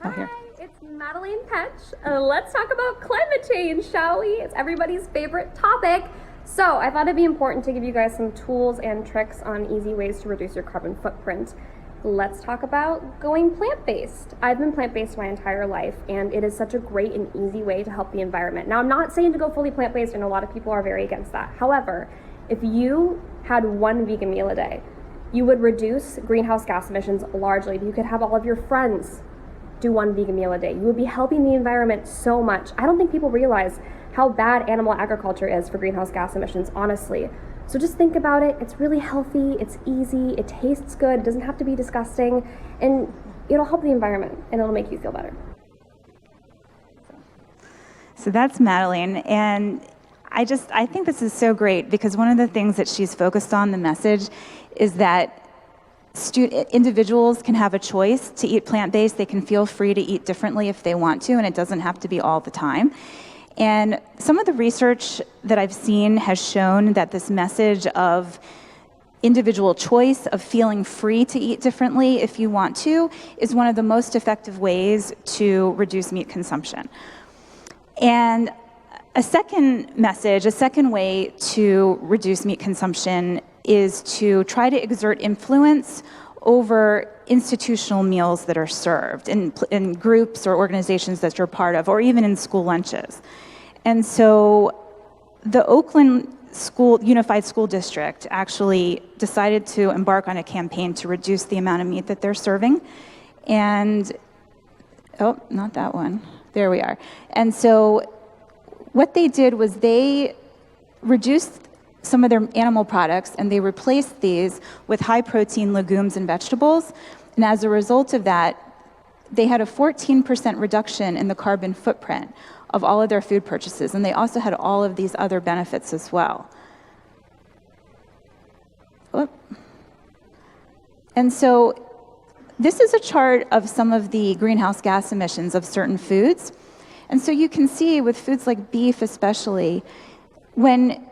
Speaker 5: Hi, it's Madeleine Petch. Let's talk about climate change, shall we? It's everybody's favorite topic. So I thought it'd be important to give you guys some tools and tricks on easy ways to reduce your carbon footprint. Let's talk about going plant-based. I've been plant-based my entire life, and it is such a great and easy way to help the environment. Now, I'm not saying to go fully plant-based, and a lot of people are very against that. However, if you had one vegan meal a day, you would reduce greenhouse gas emissions largely. You could have all of your friends do one vegan meal a day. You would be helping the environment so much. I don't think people realize how bad animal agriculture is for greenhouse gas emissions, honestly. So just think about it. It's really healthy, it's easy, it tastes good, it doesn't have to be disgusting, and it'll help the environment, and it'll make you feel better.
Speaker 4: So that's Madeleine, and I think this is so great because one of the things that she's focused on, the message, is that individuals can have a choice to eat plant-based. They can feel free to eat differently if they want to, and it doesn't have to be all the time. And some of the research that I've seen has shown that this message of individual choice, of feeling free to eat differently if you want to, is one of the most effective ways to reduce meat consumption. And a second message, a second way to reduce meat consumption is to try to exert influence over institutional meals that are served in groups or organizations that you're part of, or even in school lunches. And so the Oakland Unified School District actually decided to embark on a campaign to reduce the amount of meat that they're serving. And, oh, not that one. There we are. And so what they did was they reduced some of their animal products, and they replaced these with high-protein legumes and vegetables. And as a result of that, they had a 14% reduction in the carbon footprint of all of their food purchases. And they also had all of these other benefits as well. Whoop. And so this is a chart of some of the greenhouse gas emissions of certain foods. And so you can see with foods like beef especially, when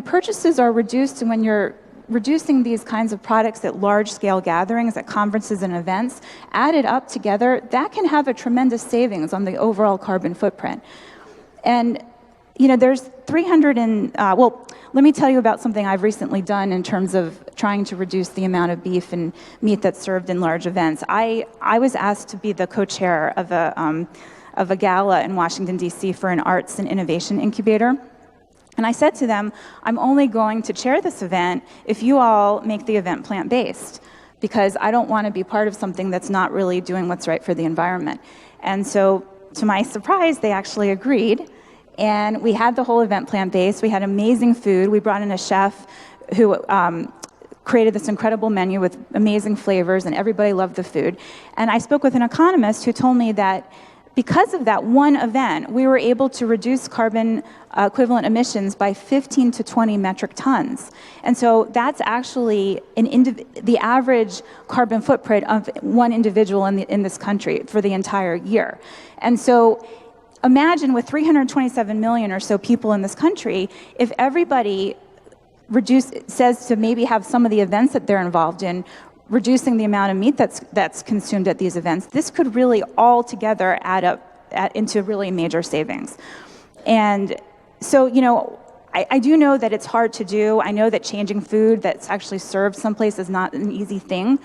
Speaker 4: purchases are reduced and when you're reducing these kinds of products at large-scale gatherings, at conferences and events, added up together, that can have a tremendous savings on the overall carbon footprint. And, you know, there's 300 and, well, let me tell you about something I've recently done in terms of trying to reduce the amount of beef and meat that's served in large events. I was asked to be the co-chair of of a gala in Washington, D.C. for an arts and innovation incubator. And I said to them, I'm only going to chair this event if you all make the event plant-based, because I don't want to be part of something that's not really doing what's right for the environment. And so, to my surprise, they actually agreed. And we had the whole event plant-based. We had amazing food. We brought in a chef who created this incredible menu with amazing flavors, and everybody loved the food. And I spoke with an economist who told me that because of that one event, we were able to reduce carbon equivalent emissions by 15 to 20 metric tons. And so that's actually the average carbon footprint of one individual in this country for the entire year. And so imagine with 327 million or so people in this country, if everybody says to maybe have some of the events that they're involved in, reducing the amount of meat that's consumed at these events, this could really all together add up into really major savings. And so, you know, I do know that it's hard to do. I know that changing food that's actually served someplace is not an easy thing.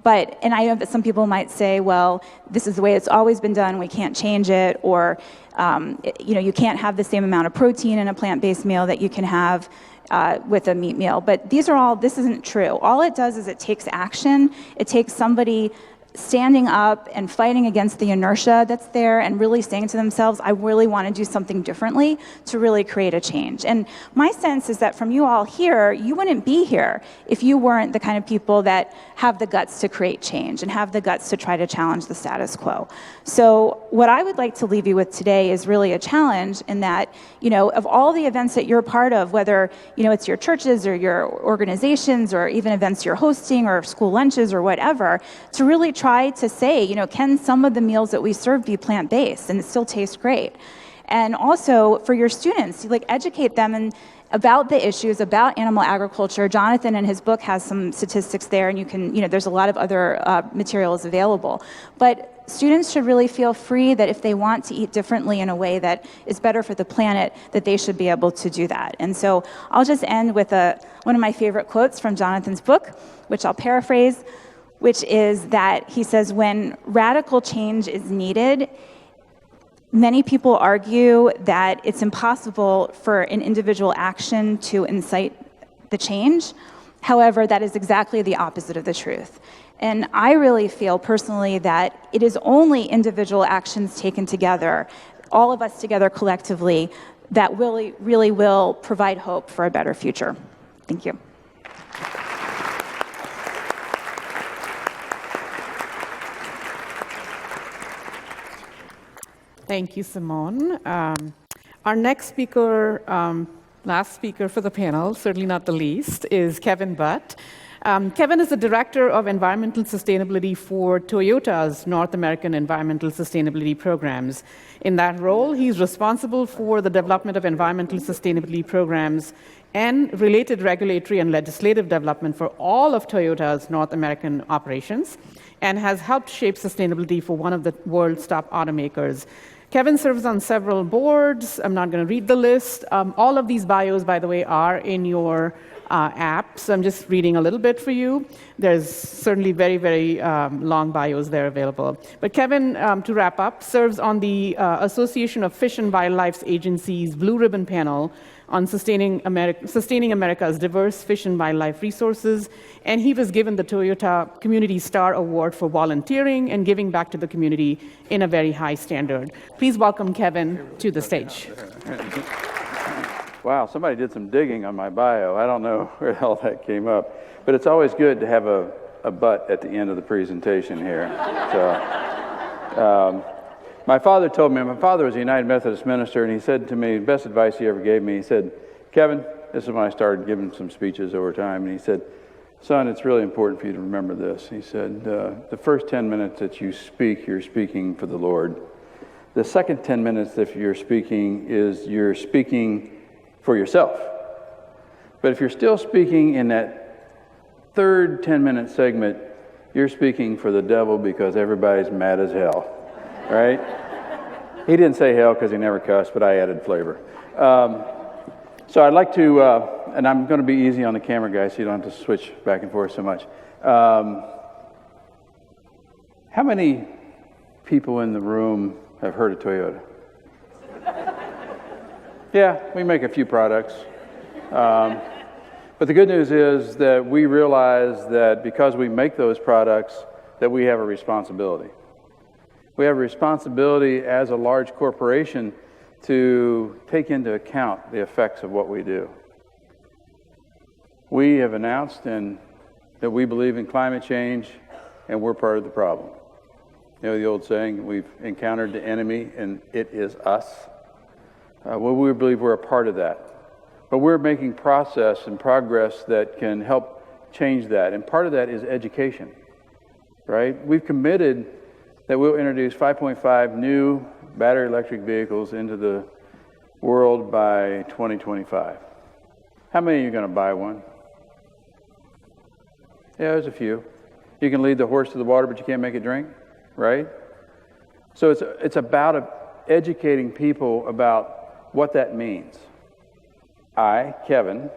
Speaker 4: And I know that some people might say, well, this is the way it's always been done, we can't change it, or you know, you can't have the same amount of protein in a plant-based meal that you can have with a meat meal. But this isn't true. All it does is it takes action. It takes somebody standing up and fighting against the inertia that's there and really saying to themselves, I really want to do something differently to really create a change. And my sense is that from you all here, you wouldn't be here if you weren't the kind of people that have the guts to create change and have the guts to try to challenge the status quo. So what I would like to leave you with today is really a challenge in that, you know, of all the events that you're part of, whether, you know, it's your churches or your organizations or even events you're hosting or school lunches or whatever, to really try to say, you know, can some of the meals that we serve be plant-based and it still tastes great? And also for your students, like educate them about the issues, about animal agriculture. Jonathan in his book has some statistics there, and you can, you know, there's a lot of other materials available. But students should really feel free that if they want to eat differently in a way that is better for the planet, that they should be able to do that. And so I'll just end with one of my favorite quotes from Jonathan's book, which I'll paraphrase, which is that he says, when radical change is needed, many people argue that it's impossible for an individual action to incite the change. However, that is exactly the opposite of the truth. And I really feel personally that it is only individual actions taken together, all of us together collectively, that really will provide hope for a better future. Thank you.
Speaker 1: Thank you, Simone. Our next speaker, last speaker for the panel, certainly not the least, is Kevin Butt. Kevin is the Director of Environmental Sustainability for Toyota's North American Environmental Sustainability Programs. In that role, he's responsible for the development of environmental sustainability programs and related regulatory and legislative development for all of Toyota's North American operations, and has helped shape sustainability for one of the world's top automakers. Kevin serves on several boards. I'm not going to read the list. All of these bios, by the way, are in your app, so I'm just reading a little bit for you. There's certainly very, very long bios there available. But Kevin, to wrap up, serves on the Association of Fish and Wildlife Agency's Blue Ribbon Panel on sustaining America's diverse fish and wildlife resources, and he was given the Toyota Community Star Award for volunteering and giving back to the community in a very high standard. Please welcome Kevin to the stage.
Speaker 6: Wow, somebody did some digging on my bio. I don't know where the hell that came up, but it's always good to have a butt at the end of the presentation here. So, my father told me, my father was a United Methodist minister, and he said to me, the best advice he ever gave me, he said, Kevin, this is when I started giving some speeches over time, and he said, son, it's really important for you to remember this. He said, the first 10 minutes that you speak, you're speaking for the Lord. The second 10 minutes that you're speaking for yourself. But if you're still speaking in that third 10-minute segment, you're speaking for the devil because everybody's mad as hell. Right? He didn't say hell because he never cussed, but I added flavor. So I'd like to, and I'm going to be easy on the camera, guys, so you don't have to switch back and forth so much. How many people in the room have heard of Toyota. Yeah, we make a few products. But the good news is that we realize that because we make those products, that we have a responsibility. We have a responsibility as a large corporation to take into account the effects of what we do. We have announced that we believe in climate change, and we're part of the problem. You know the old saying, we've encountered the enemy, and it is us. Well, we believe we're a part of that. But we're making process and progress that can help change that. And part of that is education, right? We've committed that we'll introduce 5.5 new battery electric vehicles into the world by 2025. How many of you are going to buy one? Yeah, there's a few. You can lead the horse to the water, but you can't make it drink, right? So it's about educating people about what that means. I, Kevin,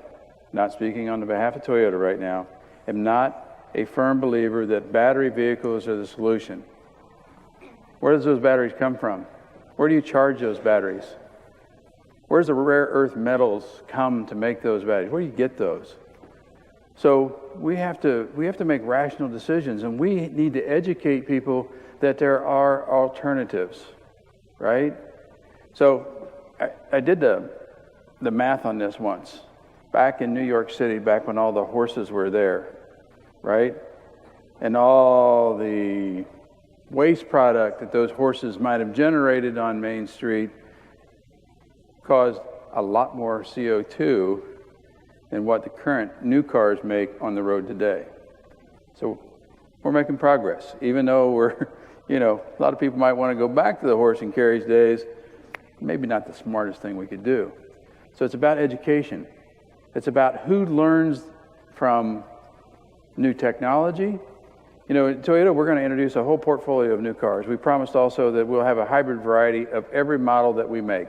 Speaker 6: not speaking on behalf of Toyota right now, am not a firm believer that battery vehicles are the solution. Where does those batteries come from? Where do you charge those batteries? Where does the rare earth metals come to make those batteries? Where do you get those? So we have to make rational decisions, and we need to educate people that there are alternatives, right? So I did the math on this once, back in New York City, back when all the horses were there, right? And all the waste product that those horses might have generated on Main Street caused a lot more CO2 than what the current new cars make on the road today. So we're making progress, even though we're, a lot of people might want to go back to the horse and carriage days. Maybe not the smartest thing we could do. So it's about education. It's about who learns from new technology. At Toyota, we're going to introduce a whole portfolio of new cars. We promised also that we'll have a hybrid variety of every model that we make.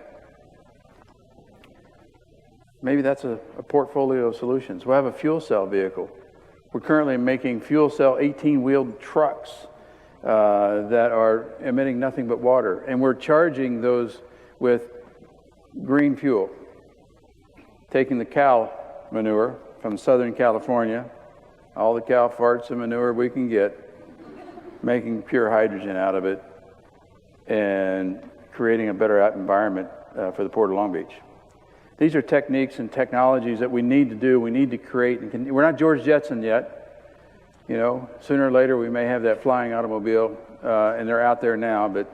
Speaker 6: Maybe that's a portfolio of solutions. We'll have a fuel cell vehicle. We're currently making fuel cell 18-wheeled trucks that are emitting nothing but water. And we're charging those with green fuel. Taking the cow manure from Southern California, all the cow farts and manure we can get, making pure hydrogen out of it, and creating a better environment for the Port of Long Beach. These are techniques and technologies that we need to do, we need to create. And we're not George Jetson yet. Sooner or later we may have that flying automobile, and they're out there now, but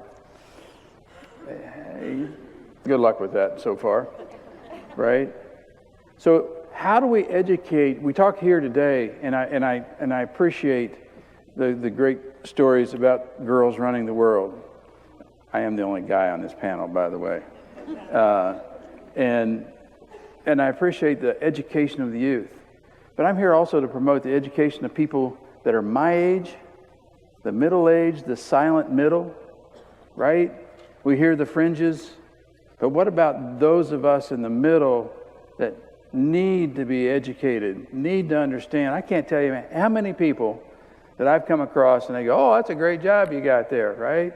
Speaker 6: good luck with that so far, right? So how do we educate? We talk here today, and I appreciate the great stories about girls running the world. I am the only guy on this panel, by the way. And I appreciate the education of the youth. But I'm here also to promote the education of people that are my age, the middle age, the silent middle, right? We hear the fringes. But what about those of us in the middle that need to be educated, need to understand? I can't tell you how many people that I've come across and they go, oh, that's a great job you got there, right?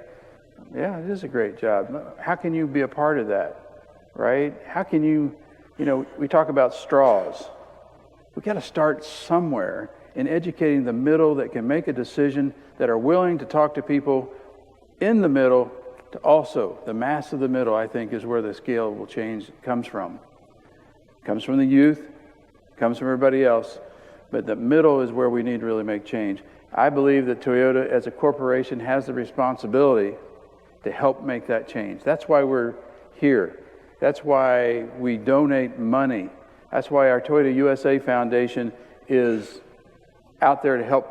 Speaker 6: Yeah, it is a great job. How can you be a part of that, right? How can you, we talk about straws. We got to start somewhere in educating the middle that can make a decision, that are willing to talk to people in the middle, to also the mass of the middle, I think, is where the scalable change comes from. It comes from the youth, it comes from everybody else, but the middle is where we need to really make change. I believe that Toyota as a corporation has the responsibility to help make that change. That's why we're here. That's why we donate money. That's why our Toyota USA Foundation is out there to help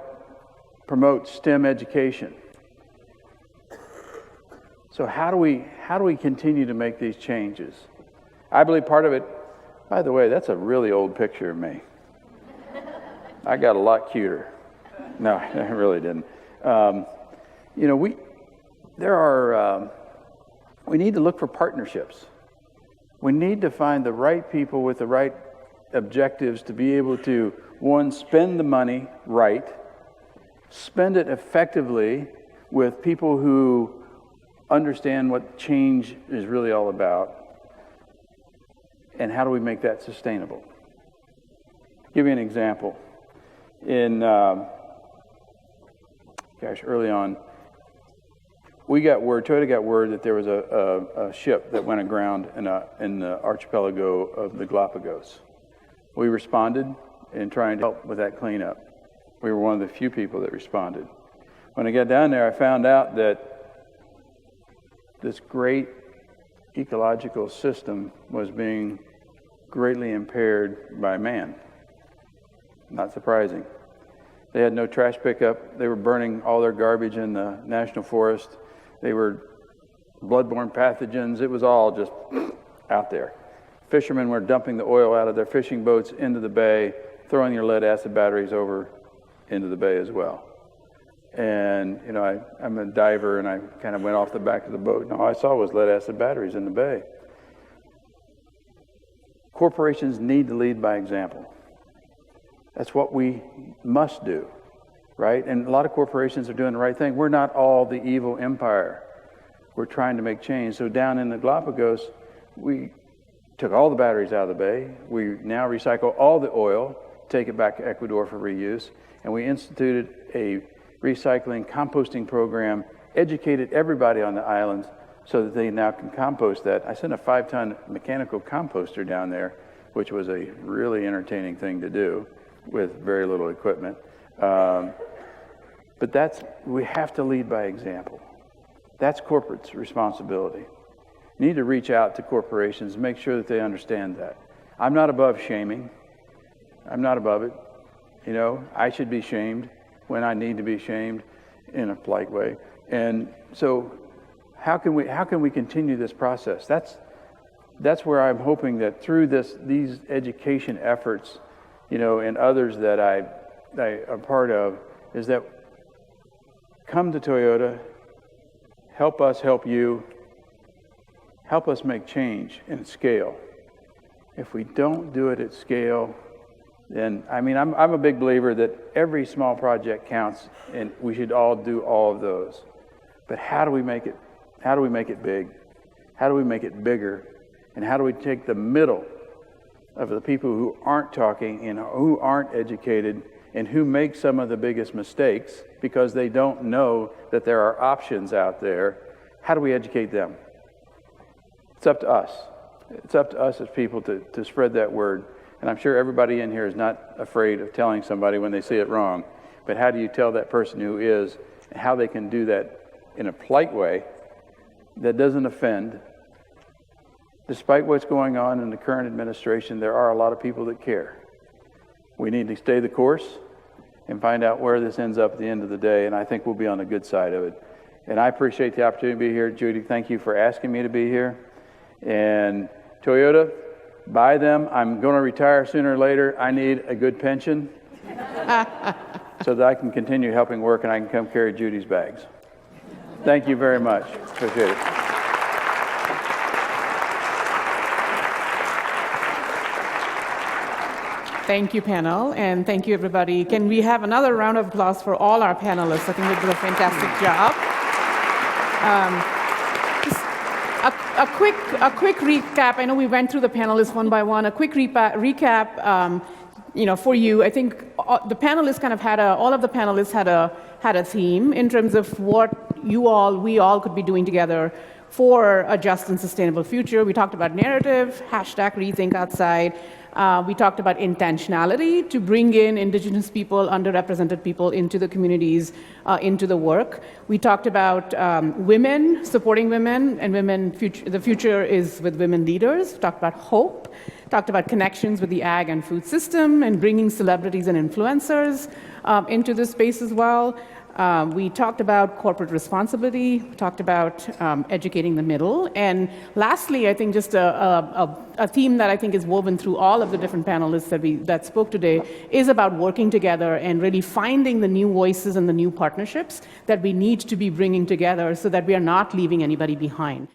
Speaker 6: promote STEM education. So how do we continue to make these changes? I believe part of it, by the way, that's a really old picture of me. I got a lot cuter. No, I really didn't. We need to look for partnerships. We need to find the right people with the right objectives to be able to, one, spend the money right, spend it effectively with people who understand what change is really all about, and how do we make that sustainable. Give you an example. Early on, Toyota got word that there was a ship that went aground in the archipelago of the Galapagos. We responded in trying to help with that cleanup. We were one of the few people that responded. When I got down there, I found out that this great ecological system was being greatly impaired by man. Not surprising. They had no trash pickup. They were burning all their garbage in the national forest. They were bloodborne pathogens. It was all just out there. Fishermen were dumping the oil out of their fishing boats into the bay, throwing their lead acid batteries over into the bay as well. And, you know, I'm a diver, and I kind of went off the back of the boat, and all I saw was lead acid batteries in the bay. Corporations need to lead by example. That's what we must do, right? And a lot of corporations are doing the right thing. We're not all the evil empire. We're trying to make change. So down in the Galapagos, we took all the batteries out of the bay. We now recycle all the oil, take it back to Ecuador for reuse, and we instituted a recycling composting program, educated everybody on the islands so that they now can compost that. I sent a 5-ton mechanical composter down there, which was a really entertaining thing to do with very little equipment. But we have to lead by example. That's corporate's responsibility. You need to reach out to corporations and make sure that they understand that. I'm not above shaming. I'm not above it. You know, I should be shamed when I need to be shamed in a polite way. And so how can we continue this process? That's where I'm hoping that through these education efforts, you know, and others that I am part of, is that come to Toyota, help us help you, help us make change and scale. If we don't do it at scale, then, I mean, I'm a big believer that every small project counts, and we should all do all of those. But how do we make it big? How do we make it bigger? And how do we take the middle of the people who aren't talking and who aren't educated and who make some of the biggest mistakes because they don't know that there are options out there? How do we educate them? It's up to us. It's up to us as people to spread that word. And I'm sure everybody in here is not afraid of telling somebody when they see it wrong. But how do you tell that person who is, and how they can do that in a polite way that doesn't offend? Despite what's going on in the current administration, there are a lot of people that care. We need to stay the course and find out where this ends up at the end of the day, and I think we'll be on the good side of it. And I appreciate the opportunity to be here. Judy, thank you for asking me to be here. And Toyota, buy them. I'm going to retire sooner or later. I need a good pension so that I can continue helping work and I can come carry Judy's bags. Thank you very much. Appreciate it.
Speaker 1: Thank you, panel, and thank you, everybody. Can we have another round of applause for all our panelists? I think they did a fantastic job. A quick recap. I know we went through the panelists one by one. A quick recap. For you, I think the panelists kind of all of the panelists had a theme in terms of what we all could be doing together for a just and sustainable future. We talked about narrative, #Rethink Outside. We talked about intentionality to bring in Indigenous people, underrepresented people into the communities, into the work. We talked about women, supporting women, and the future is with women leaders. We talked about hope. Talked about connections with the ag and food system and bringing celebrities and influencers into this space as well. We talked about corporate responsibility, we talked about educating the middle, and lastly, I think just a theme that I think is woven through all of the different panelists that spoke today is about working together and really finding the new voices and the new partnerships that we need to be bringing together so that we are not leaving anybody behind.